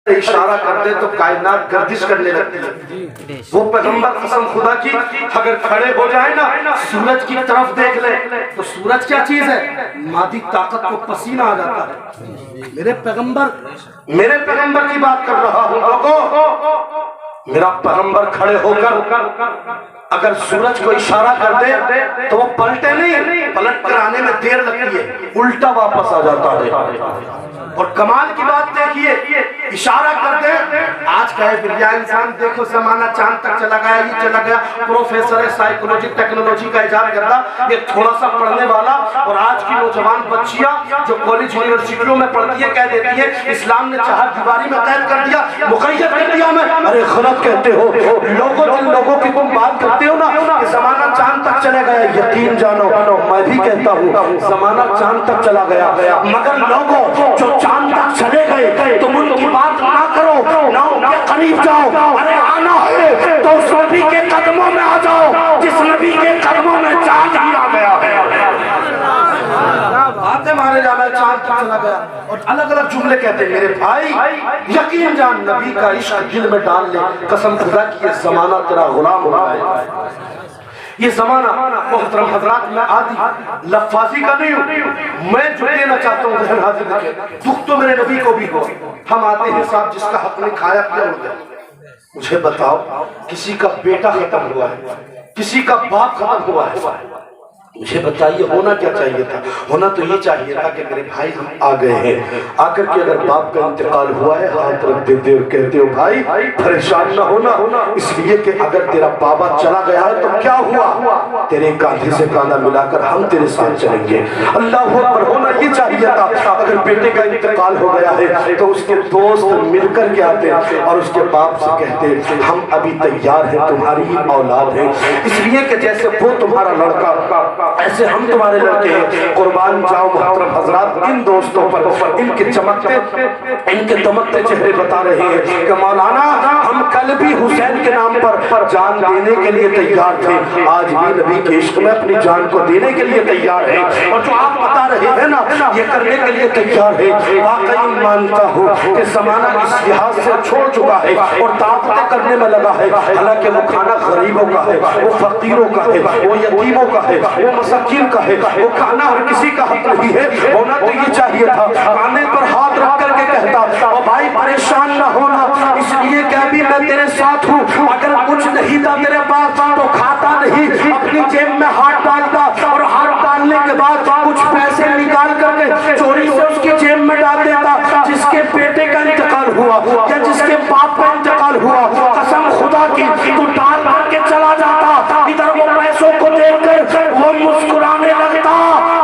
اشارہ کر دے تو کائنات گردش کرنے لگتی ہے. وہ پیغمبر قسم خدا کی اگر کھڑے ہو جائے نا سورج کی طرف دیکھ لے تو سورج کیا چیز ہے؟ مادی طاقت کو پسینہ آ جاتا ہے. میرے پیغمبر کی بات کر رہا ہوں لوگوں. میرا پیغمبر کھڑے ہو کر اگر سورج کو اشارہ کر دے تو وہ پلٹے نہیں، پلٹ کر آنے میں دیر لگتی ہے، الٹا واپس آ جاتا ہے. اور کمال کی بات دیکھیے، اشارہ کر دے. آج کا ہے بھیا انسان دیکھو زمانہ چاند تک چلا گیا، یہ چلا گیا. پروفیسر ہے سائیکولوجی ٹیکنالوجی کا ایجاد کرتا، یہ تھوڑا سا پڑھنے والا اور آج کی نوجوان بچیاں جو کالج یونیورسٹیوں میں پڑھتی ہے کہہ دیتی ہے اسلام نے چہار دیواری میں قید کر دیا، مقید کر دیا. میں ارے غلط کہتے ہو لوگوں، جن لوگوں کی تم بات کرتے ہو نا کہ زمانہ چاند تک چلے گیا، یقین جانو میں بھی کہتا ہوں زمانہ چاند تک چلا گیا، مگر لوگوں جو چاند تک چلے گئے تم ان کی بات نہ کرو، نہ ان کے قریب جاؤ. ارے آنا ہے تو اس نبی کے قدموں میں آ جاؤ جس نبی کے قدموں میں چاند ہی آ گیا ہے. باتیں مارے جا میں چاند تک چلا گیا اور الگ الگ جملے کہتے ہیں. میرے بھائی یقین جان نبی کا عشق دل میں ڈال لے، قسم خدا کی یہ زمانہ تیرا غلام ہو رہا ہے. یہ زمانہ محترم حضرات میں آدھی لفاظی کا نہیں ہوں، میں جو دینا چاہتا ہوں ذہن حاضر رکھے. دکھ تو میرے نبی کو بھی ہو. ہم آتے ہیں صاحب جس کا حق نہیں کھایا پیا ہو گیا. مجھے بتاؤ کسی کا بیٹا ختم ہوا ہے، کسی کا باپ ختم ہوا ہے، مجھے بتائیے ہونا کیا چاہیے تھا؟ ہونا تو یہ چاہیے تھا کہ میرے بھائی ہم آ گئے ہیں، آ کر کے اگر باپ کا انتقال ہوا ہے ہاتھ رکھ دیتے اور کہتے ہو بھائی پریشان نہ ہونا، اس لیے کہ اگر تیرا بابا چلا گیا ہے تو کیا ہوا، تیرے کاندھے سے کاندھا ملا کر ہم تیرے ساتھ چلیں گے. اللہ اکبر. ہونا یہ چاہیے تھا اگر بیٹے کا انتقال ہو گیا ہے تو اس کے دوست مل کر کے آتے اور اس کے باپ سے کہتے ہم ابھی تیار ہیں، تمہاری اولاد ہے، اس لیے کہ جیسے وہ تمہارا لڑکا ایسے ہم تمہارے لڑکے ہیں. قربان جاؤ محترم حضرات ان دوستوں پر، ان کے دمکتے چہرے بتا رہے ہیں کہ مولانا ہم کل بھی حسین کے نام پر جان دینے کے لیے تیار تھے، آج بھی نبی کے عشق میں اپنی جان کو دینے کے لیے تیار ہیں. اور جو آپ بتا رہے ہیں نا یہ کرنے کے لیے تیار ہے. واقعی مانتا ہوں کہ زمانہ اس لحاظ سے چھوڑ چکا ہے اور طاقتیں کرنے میں لگا ہے. حالانکہ وہ کھانا غریبوں کا ہے، وہ فقیروں کا ہے، وہ یتیموں کا ہے، وہ مساکین کا ہے، وہ کھانا ہر کسی کا حق نہیں ہے. ہونا تو یہ چاہیے تھا کانے پر ہاتھ رکھ کر کے کہتا او بھائی پریشان نہ ہونا، اس لیے کہ ابھی میں تیرے ساتھ ہوں. اگر کچھ نہیں تھا تیرے پاس تو کھاتا نہیں، اپنی جیب میں ہاتھ ڈالتا اور ہاتھ ڈالنے کے بعد کچھ پیسے نکال کر کے چوری سے اس کی جیب میں ڈال دیتا. جس کے بیٹے کا انتقال ہوا یا جس کے باپ کا انتقال ہوا قسم خدا کی تو ڈال کر کے چلا جاتا، ادھر وہ پیسوں کو دیکھ کر وہ مسکرانے لگتا،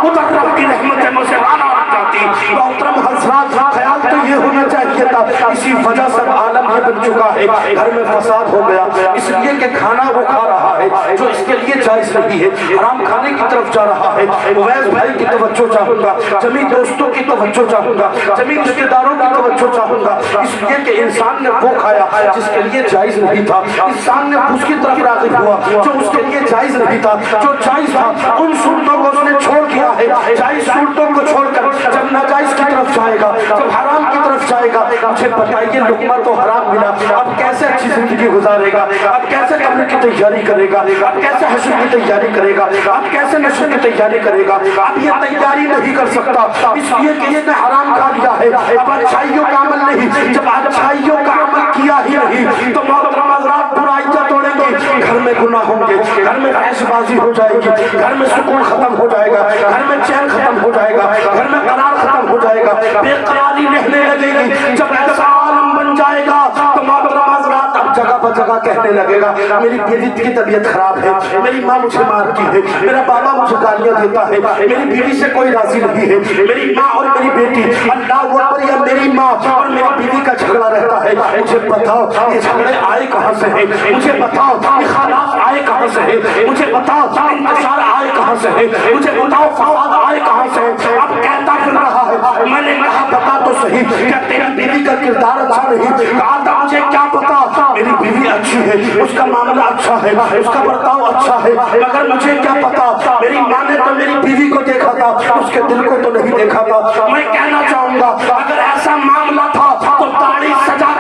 ادھر رب کی رحمت مجھے آنا لگ جاتی. محترم حضرات خیال تو یہ ہونا چاہیے تھا. اسی وجہ سے عالم یہ بن چکا ہے، گھر میں فساد ہو گیا اس لیے کہ کھانا وہ کھا رہا ہے جو اس کے لیے جائز نہیں ہے، حرام کھانے کی طرف جا رہا ہے. اویس بھائی کی توجہ چاہوں گا، جمی دوستوں کی توجہ چاہوں گا، جمی رشتہ داروں کی توجہ چاہوں گا، اس لیے کہ انسان نے وہ کھایا جس کے لیے جائز نہیں تھا. انسان نے اس کی طرف راغب ہوا جو اس کے لیے جائز نہیں تھا. جو جائز تھا ان صورتوں کو اس نے چھوڑ دیا ہے. جائز صورتوں کو چھوڑ کر جب ناجائز کی طرف جائے گا، جب حرام کی طرف جائے گا، مجھے بتائیے لقمہ تو حرام ملا، اب کیسے اچھی زندگی گزارے گا، اب کیسے قبر کی تیاری کرے گا، اب کیسے حشر کی تیاری کرے گا، اب کیسے نشر کی تیاری کرے گا. اب یہ تیاری نہیں کر سکتا اس لیے کہ یہ نے حرام کھا لیا ہے. اب اچھائیوں کا عمل نہیں، جب اچھائیوں کا عمل کیا ہی نہیں تو محترم حضرات برائیاں توڑیں گے، گھر میں گناہ ہوں گے، گھر میں عیش بازی ہو جائے گی، گھر میں سکون ختم ہو جائے گا، گھر میں چین ختم ہو جائے گا، گھر میں قرار ختم ہو جائے گا، بے قراری رہنے لگے گی. جب ایسا عالم بن جائے گا تو محترم حضرات اب جگہ پر جگہ کہنے لگے گا میری بیوی کی طبیعت خراب ہے، میری ماں مجھے مارتی ہے، میرا بابا مجھے گالیاں دیتا ہے، میری بیوی سے کوئی راضی نہیں ہے، میری ماں اور میری بیٹی اللہ اکبر یا میری ماں اور میری بیوی کا جھگڑا رہتا ہے. مجھے بتاؤ یہ جھگڑے آئے کہاں سے ہیں، مجھے بتاؤ یہ خلاف آئے کہاں سے ہیں، مجھے بتاؤ انتشار آئے کہاں سے ہیں، مجھے بتاؤ فساد آئے کہاں سے ہیں. اب کہتا پھر رہا ہے میں نے کہا بتا تو صحیح کیا تیری بیوی کا کردار اچھا نہیں، کہا تھا مجھے کیا پتا میری بیوی اچھی ہے، اس کا معاملہ اچھا ہے، اس کا برتاؤ اچھا ہے، مگر مجھے کیا پتا میری ماں نے تو میری بیوی کو دیکھا تھا اس کے دل کو تو نہیں دیکھا تھا. میں کہنا چاہوں گا اگر ایسا معاملہ تھا تو داڑھی سجا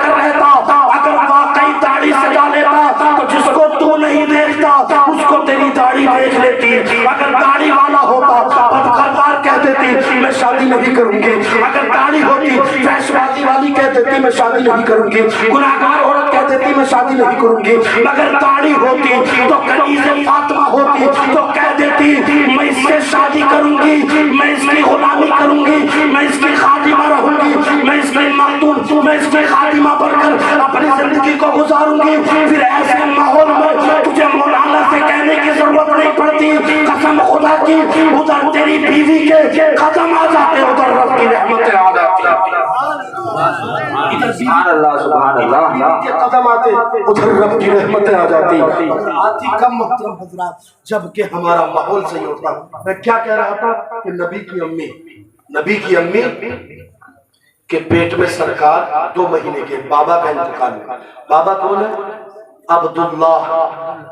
کروں گی. اگر داڑھی ہوتی فیش بازی والی کہہ دیتی میں شادی نہیں کروں گی, گناہگار عورت کہہ دیتی میں شادی نہیں کروں گی. مگر داڑھی ہوتی تو کنیز فاطمہ ہوتی تو کہہ دیتی میں اس سے شادی کروں گی, میں اس کی غلامی کروں گی, میں اس کی خادمہ رہوں گی, میں اس کی مخدوم, میں اس کی خادمہ بن کر اپنی زندگی کو گزاروں گی. پھر ایسے ماحول میں تجھے مولانا سے کہنے کی ضرورت نہیں پڑتی قسم خدا کی ادھر تیری بیوی کے قدم آ جاتے, ادھر رب کی رحمتیں آ جاتی, سبحان اللہ سبحان اللہ. کے قدم آتے ادھر رب کی رحمتیں آ جاتی. آتی کم محترم حضرات جب کہ ہمارا ماحول صحیح ہوتا. میں کیا کہہ رہا تھا کہ نبی کی امی کے پیٹ میں سرکار 2 مہینے کے بابا کا انتقال ہوا. بابا کون ہے؟ عبداللہ.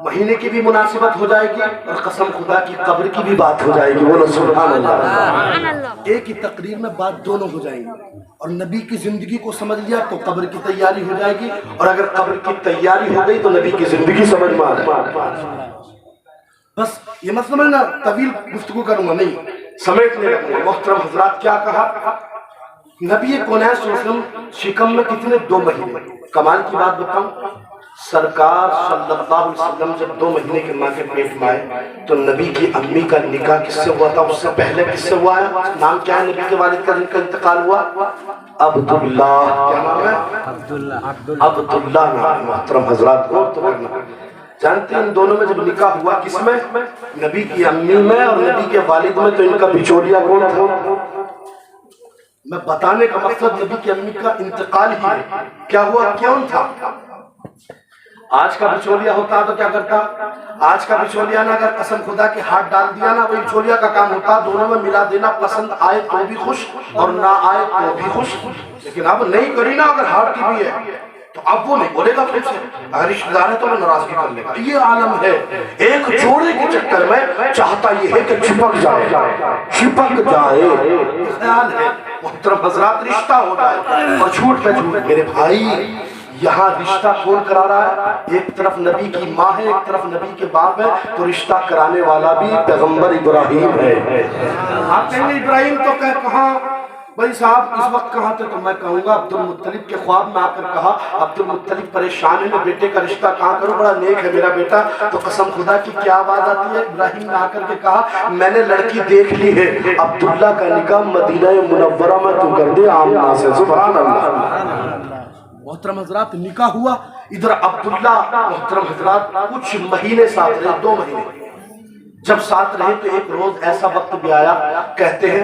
مہینے کی بھی مناسبت ہو جائے گی اور قسم خدا کی قبر کی بھی بات ہو جائے گی. بولو سبحان اللہ. ایک ہی تقریر میں بات دونوں ہو جائیں گی. اور نبی کی زندگی کو سمجھ لیا تو قبر کی تیاری ہو جائے گی, اور اگر قبر کی تیاری ہو گئی تو نبی کی زندگی سمجھ میں آ جائے گی. بس یہ مت سمجھنا طویل گفتگو کروں گا, نہیں سمیٹنے لگوں گا. محترم حضرات کیا کہا نبی کونین صلی اللہ علیہ وسلم شکم میں کتنے 2 مہینے. کمال کی بات بتاؤں, سرکار صلی اللہ علیہ وسلم جب 2 مہینے کے ماں کے پیٹ میں آئے تو نبی کی امی کا نکاح کس سے ہوا تھا؟ اس سے پہلے کس سے ہوا ہے؟ نام کیا ہے نبی کے والد کا جن کا انتقال ہوا؟ عبداللہ. کیا نام ہے؟ عبداللہ نام. محترم حضرات کو تو کرنا جانتے ہیں ان دونوں میں جب نکاح ہوا کس میں؟ نبی کی امی میں اور نبی کے والد میں. تو ان کا بچولیا کون تھا؟ میں بتانے کا مقصد نبی کی امی کا انتقال ہی ہے. کیا ہوا کون تھا؟ آج کا بچولیا ہوتا تو کیا کرتا؟ آج کا بچولیا نا اگر قسم خدا کے ہاتھ ڈال دیا نا وہی بچولیا کا کام ہوتا, دونوں میں ملا دینا, پسند آئے تو بھی خوش اور نہ آئے تو بھی خوش. لیکن اب نہیں کری نا اگر ہاتھ کی بھی ہے تو اب وہ نہیں بولے گا پھر سے, اگر رشتہ دار ہے تو وہ ناراضگی کر لے گا. یہ عالم ہے. ایک جوڑے کے چکر میں چاہتا یہ ہے کہ چپک جائے خیال ہے. محترم حضرات رشتہ ہو جائے اور جھوٹ پہ جھوٹ. میرے بھائی یہاں رشتہ کون کرا رہا ہے؟ ایک طرف نبی کی ماں ہے, ایک طرف نبی کے باپ ہے, تو رشتہ کرانے والا بھی پیغمبر ابراہیم ہے. آپ کہیں گے ابراہیم تو کہاں بھائی صاحب اس وقت کہاں تھے؟ تو میں کہوں گا عبد المطلب کے خواب میں آ کر کہا عبد المطلب پریشان ہے, میں بیٹے کا رشتہ کہاں کروں, بڑا نیک ہے میرا بیٹا. تو قسم خدا کی کیا آواز آتی ہے؟ ابراہیم نے آ کر کے کہا میں نے لڑکی دیکھ لی ہے, عبداللہ کا نکاح مدینہ منورہ میں تو کر دے آمنہ سے. سبحان اللہ. محترم حضرات نکاح ہوا, ادھر عبداللہ محترم حضرات کچھ مہینے ساتھ رہے, 2 مہینے. جب ساتھ رہے تو ایک روز ایسا وقت بھی آیا, کہتے ہیں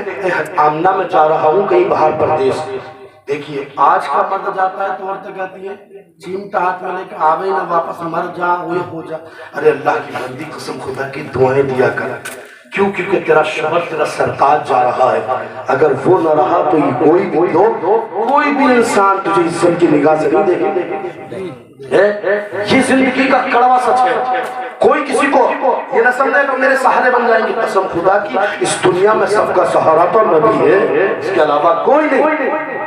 آمنہ میں جا رہا ہوں کہیں باہر پردیس. دیکھیے آج کا مرد جاتا ہے تو عورتیں کہتی ہیں چیمٹا ہاتھ میں لے کے آوے نہ واپس مر جا وہ ہو جا. ارے اللہ کی بندی قسم خدا کی دعائیں دیا کر, کیوں؟ کیونکہ تیرا شوہر تیرا سرتاج جا رہا ہے. اگر وہ نہ رہا تو یہ کوئی بھی لوگ کوئی بھی انسان تجھے عزت کی نگاہ سے نہیں دیکھے. یہ زندگی کا کڑوا سچ ہے. کوئی کسی کو یہ نہ سمجھے کہ میرے سہارے بن جائیں گے. قسم خدا کی اس دنیا میں سب کا سہارا تو نبی ہے, اس کے علاوہ کوئی نہیں.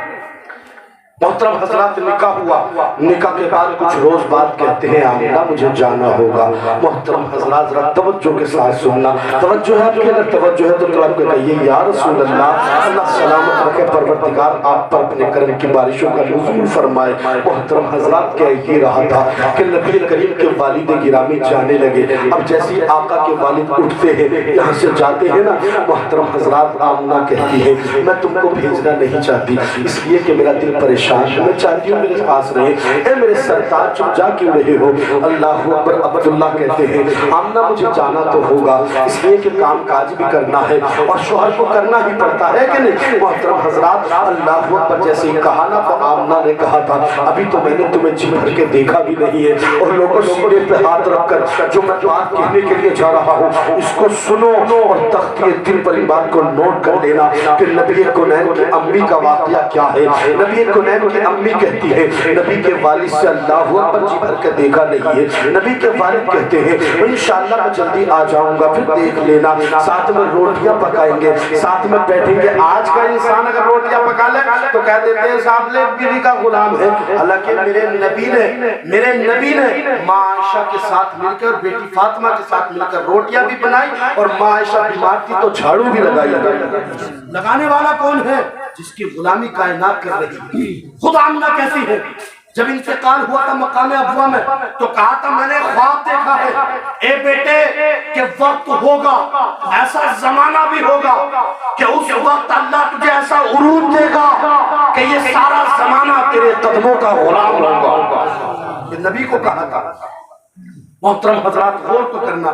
محترم حضرات نکاح ہوا, نکاح کے بعد کچھ روز بعد کہتے ہیں آمنہ مجھے جانا ہوگا. محترم حضرات ذرا توجہ کے ساتھ سننا, توجہ ہے آپ کے اندر توجہ ہے تو طلب کے کہیے یا رسول اللہ, اللہ سلامت رکھے, پروردگار آپ پر اپنے کرم کی بارشوں کا نزول فرمائے. محترم حضرات کہہ یہ رہا تھا کہ نبی کریم کے والد گرامی جانے لگے. اب جیسے آقا کے والد اٹھتے ہیں یہاں سے جاتے ہیں نا, محترم حضرات آمنہ کہتی ہے میں تم کو بھیجنا نہیں چاہتی اس لیے کہ میرا دل پریشان, میں چاہتی ہوں میرے پاس رہے. اے میرے سرتاج تم جا کیوں رہے ہو؟ اللہ اکبر. عبداللہ کہتے ہیں آمنہ مجھے جانا تو ہوگا اس لیے کہ کام کاج بھی کرنا ہے اور شوہر کو کرنا ہی پڑتا ہے کہ نہیں. محترم حضرات اللہ اکبر جیسے ہی کہا نا تو آمنہ نے کہا تھا ابھی تو میں نے تمہیں جی بھر کے دیکھا بھی نہیں ہے, اور لوگوں سینے پہ ہاتھ رکھ کر جو میں بات کہنے کے لیے جا رہا ہوں اس کو سنو اور تختی دل پر ان بات کو نوٹ کر لینا کہ نبی کونین کی امی کا واقعہ کیا ہے. نبی کونین کونین کی امی کہتی ہے نبی کے والد سے اللہ اکبر جی بھر کے دیکھا نہیں ہے. نبی کے والد کہتے ہیں انشاءاللہ میں جلدی آ جاؤں گا پھر دیکھ لینا, ساتھ میں روٹیاں پکائیں گے, ساتھ میں بیٹھیں گے. آج کا انسان اگر روٹیاں پکا لے تو کہہ دیتے ہیں صاحب لے بیوی کا غلام ہے. حالانکہ میرے نبی نے ماں عائشہ کے ساتھ مل کر بیٹی فاطمہ کے ساتھ مل کر روٹیاں بھی بنائی, اور ماں عائشہ بیمار تھی تو جھاڑو بھی لگائی. لگانے والا کون ہے؟ جس کی غلامی کائنات کر رہی ہے. خود آمنہ کیسی ہے؟ جب انتقال ہوا تھا مقام ابوا میں تو کہا تھا میں نے خواب دیکھا ہے اے بیٹے کہ وقت ہوگا, ایسا زمانہ بھی ہوگا کہ اس وقت اللہ تجھے ایسا عروج دے گا کہ یہ سارا زمانہ تیرے قدموں کا غلام ہوگا. یہ نبی کو کہا تھا. محترم حضرات غور تو کرنا,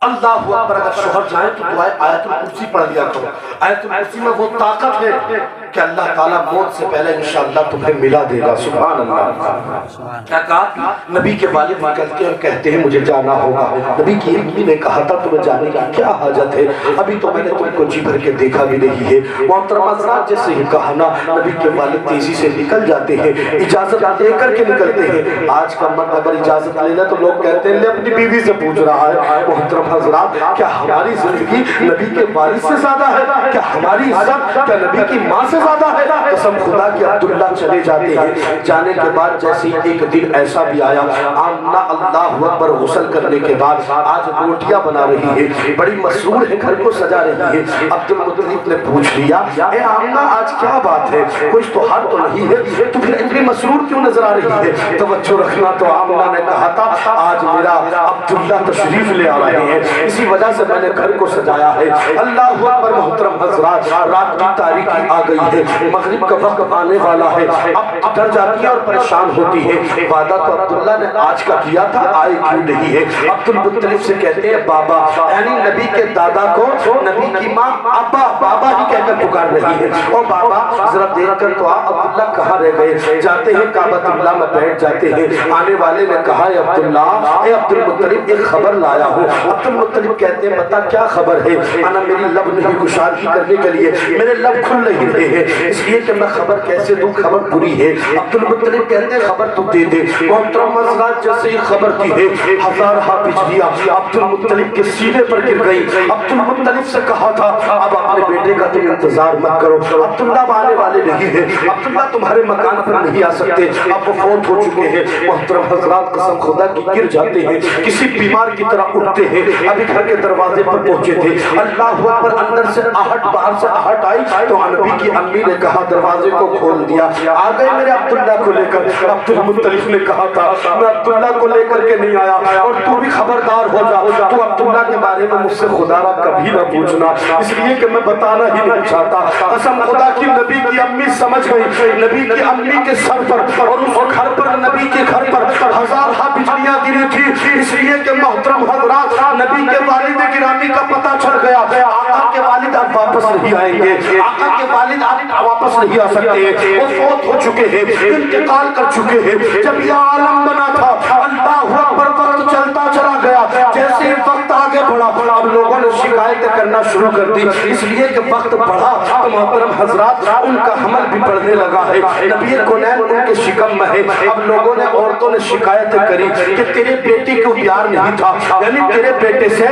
اللہ اکبر اگر شوہر جائیں تو دعائے آیت الکرسی پڑھ لیا کرو. آیت الکرسی میں وہ طاقت ہے کہ اللہ تعالیٰ موت سے پہلے انشاءاللہ تمہیں ملا دے گا. سبحان اللہ. کیا کہا؟ نبی کے والد نکلتے ہیں اور کہتے ہیں مجھے جانا ہوگا. نبی کی امی نے کہا تھا تمہیں جانے کی کیا حاجت ہے, ابھی تو میں نے تم کو جی بھر کے دیکھا بھی نہیں ہے. محترم حضرات جیسے ہی کہا نا, نبی کے والد تیزی سے نکل جاتے ہیں, اجازت لے کر کے نکلتے ہیں. آج کا مرد اگر اجازت لے لے تو لوگ کہتے ہیں لے اپنی بیوی سے پوچھ رہا ہے. محترم حضرات کیا ہماری زندگی نبی کے والد سے زیادہ ہے؟ کیا ہماری عزت کیا نبی کی ماں سے زیادہ ہے؟ قسم خدا کی عبداللہ چلے جاتے ہیں. جانے کے بعد جیسے ایک دن ایسا بھی آیا, آمنہ اللہ اکبر غسل کرنے کے بعد آج روٹیاں بنا رہی ہے, بڑی مسرور ہے, گھر کو سجا رہی ہے. عبدالمطلب نے پوچھ لیا اے آمنہ آج کیا بات ہے, کچھ تو حال تو نہیں ہے, تو پھر اتنی مسرور کیوں نظر آ رہی ہے؟ توجہ رکھنا, تو آمنہ نے کہا تھا آج میرا عبداللہ تشریف لے آ رہے ہیں, اسی وجہ سے میں نے گھر کو سجایا ہے. اللہ اکبر. محترم حضرات رات کی تاریکی آ گئی ہے, مغرب کا وقت آنے والا ہے. اب ڈر جاتی ہے اور پریشان ہوتی ہے. وعدہ تو عبداللہ نے آج کا کیا تھا, آئے کیوں نہیں ہے؟ عبدالمطلب سے کہتے ہیں بابا, یعنی نبی کے دادا کو نبی کی ماں ابا بابا ہی کہہ کر پکار رہی ہے. اور بابا ذرا دیکھ کر تو عبداللہ کہاں رہ گئے؟ جاتے ہیں کعبۃ اللہ میں بیٹھ جاتے ہیں. آنے والے نے کہا اے عبداللہ, اے عبدالمطلب ایک خبر لایا ہوں. عبدالمطلب کہتے ہیں بتا کیا خبر ہے؟ انا میری لب نہیں گشادگی کرنے کے لیے میرے لب کھل نہیں رہے ہیں, اس لیے کہ میں خبر کیسے دوں, خبر بری ہے. عبدالمطلب کہتے ہیں خبر تو دے دے. محترم حضرات جیسے ہی خبر کی ہے ہزارہ بجلیاں عبدالمطلب کے سینے پر گر گئی. عبدالمطلب سے کہا تھا اب اپنے بیٹے کا تم انتظار مت کرو, عبداللہ آنے والے نہیں ہیں, عبداللہ تمہارے مکان پر نہیں آ سکتے, اب وہ فوت ہو چکے ہیں. محترم حضرات قسم خدا کی گر جاتے ہیں, کسی بیمار کی طرح اٹھتے ہیں. ابھی گھر کے دروازے پر پہنچے تھے, اللہ اکبر, اندر سے آہٹ باہر سے آہٹ آئی تو نبی کی امی نے کہا دروازے کو کھول دیا. آ گئے میرے عبداللہ کو لے کر. عبدالمطلب نے کہا تھا میں عبداللہ کو لے کر کے نہیں آیا, اور تو بھی خبردار ہو جا, تو عبداللہ کے بارے میں مجھ سے خدا را کبھی نہ پوچھنا, اس لیے کہ میں بتانا ہی نہیں چاہتا. قسم خدا کی نبی کی امی سمجھ گئی. نبی کی امی کے سر پر اور اس گھر پر, نبی کے گھر پر ہزارہ بجلیاں گری تھی, اس لیے کہ محترم حضرات نبی کے والد گرامی کا پتہ چل گیا. آقا کے والد اب واپس نہیں آئیں گے, آقا کے والد اب واپس نہیں آ سکتے, وہ فوت ہو چکے ہیں, انتقال کر چکے ہیں. جب یہ عالم بنا تھا اللہ اکبر وقت چلتا چلا گیا, جیسے وقت آگے بڑھا اب لوگوں نے شکایتیں کرنا شروع کر دی, اس لیے کہ وقت بڑھا تو محترم حضرات ان کا حمل بھی بڑھنے لگا ہے. نبی کونین ان کے شکم میں ہے. اب لوگوں نے, عورتوں نے شکایتیں کری کہ تیرے بیٹی کو پیار نہیں تھا, یعنی تیرے بیٹے سے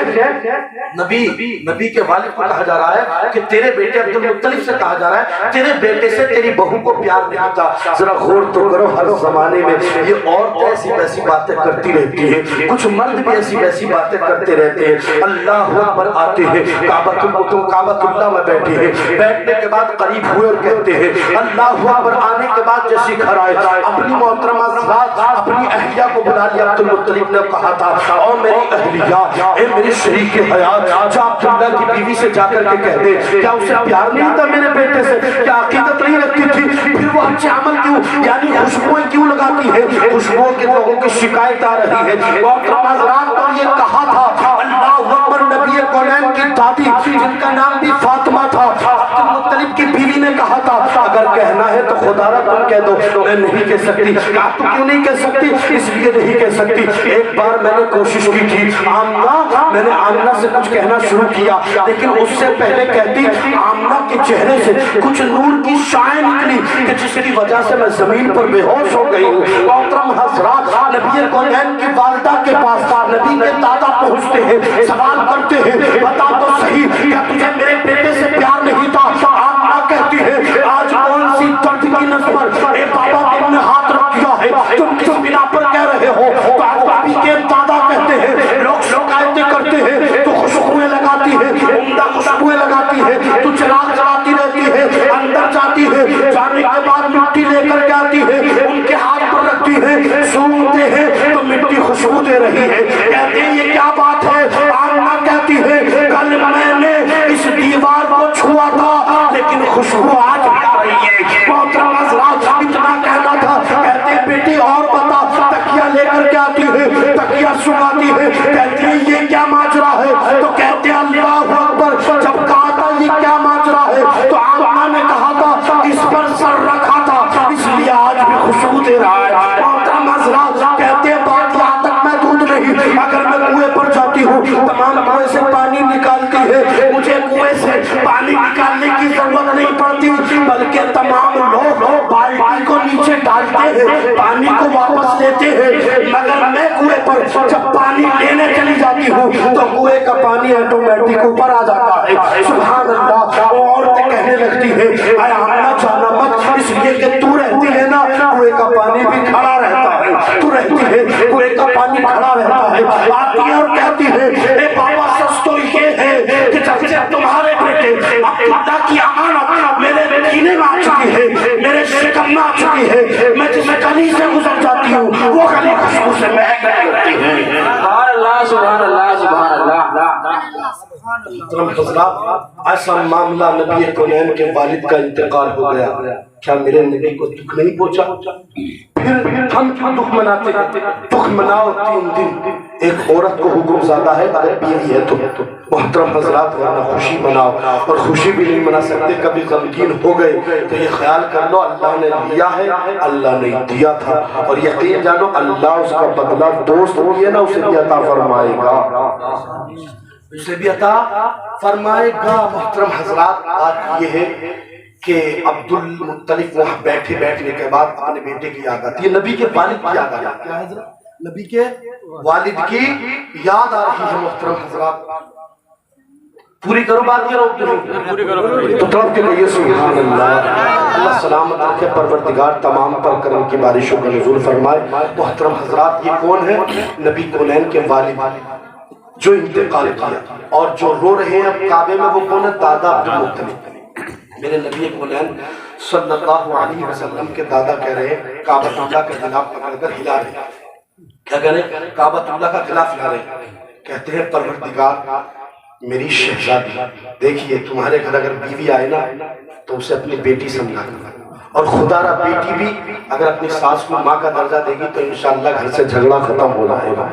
نبی کے والد کو کہا جا رہا ہے کہ تیرے بیٹے عبدالمطلب سے کہا جا رہا ہے تیرے بیٹے سے تیری بہو کو پیار نہیں تھا. ذرا غور تو کرو, ہر زمانے میں یہ عورتیں ایسی ویسی باتیں کرتی رہتی ہیں, کچھ مرد بھی ایسی ویسی باتیں کرتے رہتے ہیں. اللہ اکبر آتے ہیں کعبۃ اللہ میں بیٹھے ہیں, بیٹھنے کے بعد قریب ہوئے اور کہتے ہیں اللہ اکبر. آنے کے بعد جیسے گھر آئے اپنی محترمہ ذات اپنی اہلیہ کو بلا لیا. عبدالمطلب نے کہا تھا اور میری اہلیہ, اے میری شریک حیات, جا عبداللہ کی بیوی سے جا کر کے کہہ دے کیا اسے پیار نہیں تھا میرے بیٹے سے, کیا عقیدت نہیں رکھتی تھی, پھر وہ اچھے عمل کیوں, یعنی خوشبوئیں کیوں لگاتی ہے, خوشبوؤں کے لوگوں کی شکایت آ رہی ہے. محترم حضرات کو یہ کہا تھا اللہ اکبر نبی کونین کی دادی جن کا نام بھی فاطمہ تھا, عبدالمطلب کی بیوی نے کہا تھا اگر کہنا ہے تو خدا را تم کہہ دو میں نہیں کہہ سکتی. کہا تو کیوں نہیں کہہ سکتی؟ اس لیے نہیں کہہ سکتی, ایک بار میں نے کوشش کی تھی آمنہ, میں نے آمنہ سے کچھ کہنا شروع کیا, لیکن اس سے پہلے کہتی آمنہ کے چہرے سے کچھ نور کی شعاع نکلی کہ جس کی وجہ سے میں زمین پر بے ہوش ہو گئی ہوں. محترم حضرات, نبی کونین کی والدہ کے پاس نبی کے دادا پہنچتے ہیں, سوال کرتے ہیں بتا تو صحیح کیا تجھے میرے بیٹے سے پیار نہیں تھا؟ آمنہ کہتی ہے آج کون سی درد کی نسبت اے بابا تم نے ہاتھ رکھ دیا ہے, تم کس بنا پر کہہ رہے ہو؟ تو نبی کے دادا کہتے ہیں لوگ شکایتیں کرتے ہیں تو خوشبوئیں لگاتی ہے, عمدہ خوشبوئیں لگاتی ہے, تو چراغ جلاتی رہتی ہے, اندر جاتی ہے, جانے کے بعد مٹی لے کر کے آتی ہے, ان کے ہاتھ پر رکھتی ہے, سونگتے ہیں تو مٹی خوشبو دے رہی ہے. کہتے ہیں یہ کیا بات ہے؟ آمنہ کہتی ہے کل میں نے اس دیوار کو چھوا تھا لیکن خوشبو آج بھی آ رہی ہے. محترم حضرات, اتنا کہنا تھا. کہتے ہیں بیٹی اور بتا, تکیہ لے کر کے آتی ہے, تکیہ سناتی ہے, کہتی ہے یہ کیا ماجرا ہے؟ تو کہتے ہیں اللہ اکبر. جب کہا تھا یہ کیا ماجرا ہے تو آمنہ نے کہا تھا اس پر سر رکھا تھا اس لیے آج بھی خوشبو دے رہا ہے. محترم حضرات, کہتے ہیں بات یہاں تک محدود نہیں, اگر میں کنویں پر جاتی ہوں تمام کنویں سے پانی نکالتی ہے, مجھے کنویں سے پانی نکالنے کی ضرورت نہیں پڑتی بلکہ تمام لوگ بالٹی کو نیچے ڈالتے ہیں, پانی کو واپس لیتے ہیں, مگر میں کنویں پر جب پانی لینے چلی جاتی ہوں تو کنویں کا پانی آٹومیٹک اوپر آ جاتا ہے. سبحان اللہ. وہ عورتیں کہنے لگتی ہے اے آمنہ جانا مت, اس لیے کہ تو رہتی ہے نا کنویں کا پانی بھی کھڑا رہتا ہے, تو رہتی ہے کنویں کا پانی کھڑا رہتا ہے. آتی ہے اور کہتی ہے اے بابا سچ تو یہ ہے کہ جب سے تمہارے بیٹے عبداللہ کی امانت میرے سینے میں آ چکی ہے, میرے شکم میں آ چکی ہے, میں جس گلی سے گزر جاتی ہوں وہ گلی خوشبو سے مہک رہی ہوتی ہے. سبحان اللہ سبحان اللہ سبحان اللہ. محترم حضرات, ایسا معاملہ نبی کونین کے والد کا انتقال ہو گیا, کیا میرے نبی کو دکھ نہیں پہنچا؟ پھر ہم کیوں دکھ مناتے ہیں؟ دکھ مناؤ 3 دن. ایک عورت کو حکم زیادہ ہے اگر بیوی ہے تو محترم حضرات, ورنہ خوشی مناؤ, اور خوشی بھی نہیں منا سکتے. کبھی غمگین ہو گئے تو یہ خیال کر لو اللہ نے لیا ہے, اللہ نے دیا تھا, اور یقین جانو اللہ اس کا بدلہ دوست ہوئی ہے نا اسے بھی عطا فرمائے گا, اسے بھی عطا فرمائے گا. محترم حضرات, بات یہ ہے کہ عبد المطلب وہاں بیٹھنے کے بعد اپنے بیٹے کی یاد آتی ہے, نبی کے والد کی یاد آ رہی ہے. کیا ہے حضرت؟ نبی کے والد کی یاد آ رہی ہے. محترم حضرات, پوری کرو بات یہ روک دیں تو طرف کے لیے سبحان اللہ. اللہ سلامت رکھے, پروردگار تمام پر کرم کی بارشوں کا نزول فرمائے. محترم حضرات, یہ کون ہے؟ نبی کونین کے والد جو انتقال کیا, اور جو رو رہے ہیں اب کعبے میں وہ کون ہے؟ دادا عبد المطلب. میرے نبی کونین صلی اللہ علیہ وسلم کے دادا کہہ رہے ہیں کعبۃ اللہ کا غلاف پکڑ کر ہلا رہے ہیں. کیا کہہ رہے ہیں؟ کعبۃ اللہ کا غلاف ہلا رہے ہیں. کہتے ہیں پروردگار میری شہزادی, دیکھیے تمہارے گھر اگر بیوی آئے نا تو اسے اپنی بیٹی سمجھا کرنا, اور خدا را بیٹی بھی اگر اپنی ساس کو ماں کا درجہ دے گی تو انشاءاللہ گھر سے جھگڑا ختم ہو جائے گا.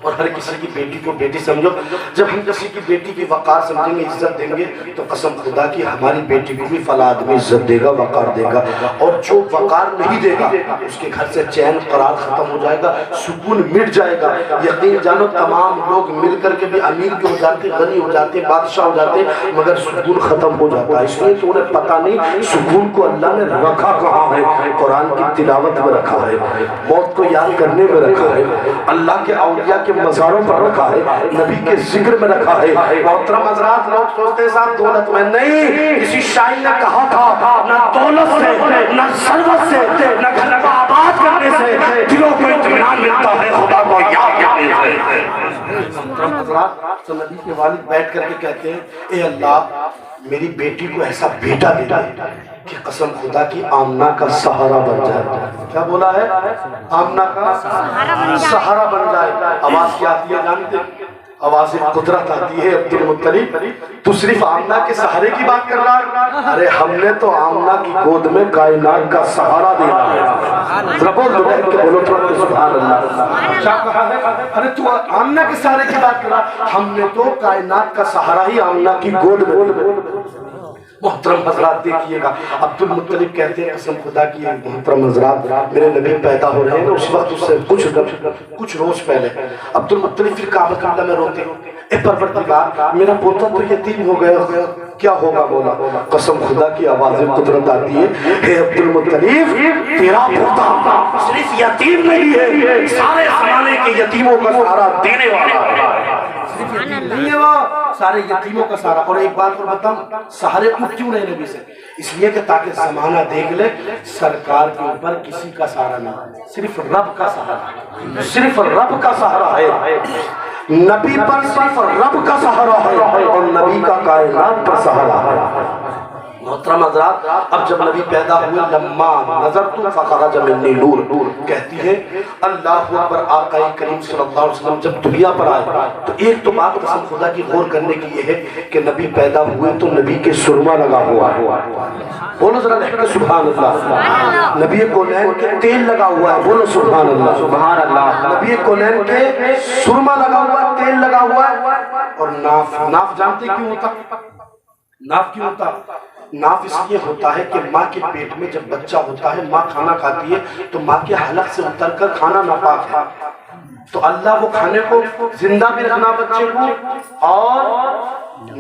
اور ہر کسی کی بیٹی کو بیٹی سمجھو. جب ہم کسی کی بیٹی کی وقار سمجھیں گے, عزت دیں گے, تو قسم خدا کی ہماری بیٹی کو بھی فلا آدمی عزت دے گا, وقار دے گا. اور جو وقار نہیں دے گا اس کے گھر سے چین قرار ختم ہو جائے گا, سکون مٹ جائے گا. یقین جانو تمام لوگ مل کر کے بھی امیر بھی ہو جاتے, غنی ہو جاتے, بادشاہ ہو جاتے, مگر سکون ختم ہو جاتا ہے. اس لیے تو انہیں پتہ نہیں سکون کو اللہ نے رکھا کہاں ہے. قرآن کی تلاوت میں رکھا ہے, موت کو یاد کرنے میں رکھا ہے, اللہ کے اولیاء کے مزاروں پر رکھا ہے, نبی کے ذکر میں رکھا ہے. محترم حضرات, لوگ سوچتے ہیں صاحب دولت میں نہیں. کسی شاعر نے کہا تھا نہ دولت سے, نہ ثروت سے, نہ گھر کو آباد کرنے سے دلوں کو اطمینان ملتا ہے, خدا کو یاد کرنے سے. محترم حضرات, تو نبی کے والد بیٹھ کر کے کہتے ہیں اے اللہ میری بیٹی کو ایسا بیٹا دے دے کہ قسم خدا کی آمنہ کا سہارا بن جائے. کیا بولا ہے؟ آمنہ کا سہارا بن جائے. آواز کیا آتی ہے جانتے؟ آواز قدرت آتی ہے. عبد المطلب تو صرف آمنہ کے سہارے کی بات کر رہا ہے؟ ارے ہم نے تو آمنہ کی گود میں کائنات کا سہارا دینا ہے. بولو تو سبحان اللہ. کیا کہا ہے؟ ارے تو آمنہ کے سہارے کی بات کر رہا, ہم نے تو کائنات کا سہارا ہی آمنہ کی گود میں. محترم حضرات دیکھیے گا، عبد المطلب کہتے ہیں قسم خدا کی محترم حضرات میرے نبی پیدا ہو رہے ہیں اس وقت اس سے کچھ روز پہلے عبد المطلب پھر کعبۃ اللہ میں روتے اے پروردگار میرا پوتا تو یتیم ہو گیا، کیا ہوگا مولا؟ قسم خدا کی آواز قدرت آتی ہے، اے عبد المطلب تیرا پوتا صرف یتیم نہیں ہے، سارے زمانے کے یتیموں کا سہارا دینے والا ہے، صرف یتیم نہیں ہے وہ، سارے یتیموں کا سہارا۔ اور ایک بات اور بتاؤں، سہارے اٹھ کیوں رہے نبی سے؟ اس لیے کہ تاکہ زمانہ دیکھ لے سرکار کے اوپر کسی کا سہارا نہ، صرف رب کا سہارا، صرف رب کا سہارا ہے، نبی پر صرف رب کا سہارا ہے اور نبی کا کائنات پر سہارا ہے۔ محترم حضرات اب جب نبی پیدا ہوئے، لما نظرت فخرج منی نور، کہتی ہے اللہ اکبر، آقا کریم صلی اللہ علیہ وسلم جب دنیا پر آئے تو ایک تو بات قسم خدا کی غور کرنے کی یہ ہے کہ نبی پیدا ہوئے تو نبی کے سرما لگا ہوا ہے، بولو ذرا لکھ کے سبحان اللہ، نبی کونین کے تیل لگا ہوا ہے، بولو سبحان اللہ، سبحان اللہ، نبی کونین کے سرما لگا ہوا ہے، تیل لگا ہوا ہے، اور ناف جانتے کیوں ہوتا؟ ناف کیوں ہوتا؟ ناف اس لیے ہوتا ہے کہ ماں کے پیٹ میں جب بچہ ہوتا ہے، ماں کھانا کھاتی ہے تو ماں کے حلق سے اتر کر کھانا ناپاک ہے، تو اللہ وہ کھانے کو زندہ بھی رکھنا بچے کو اور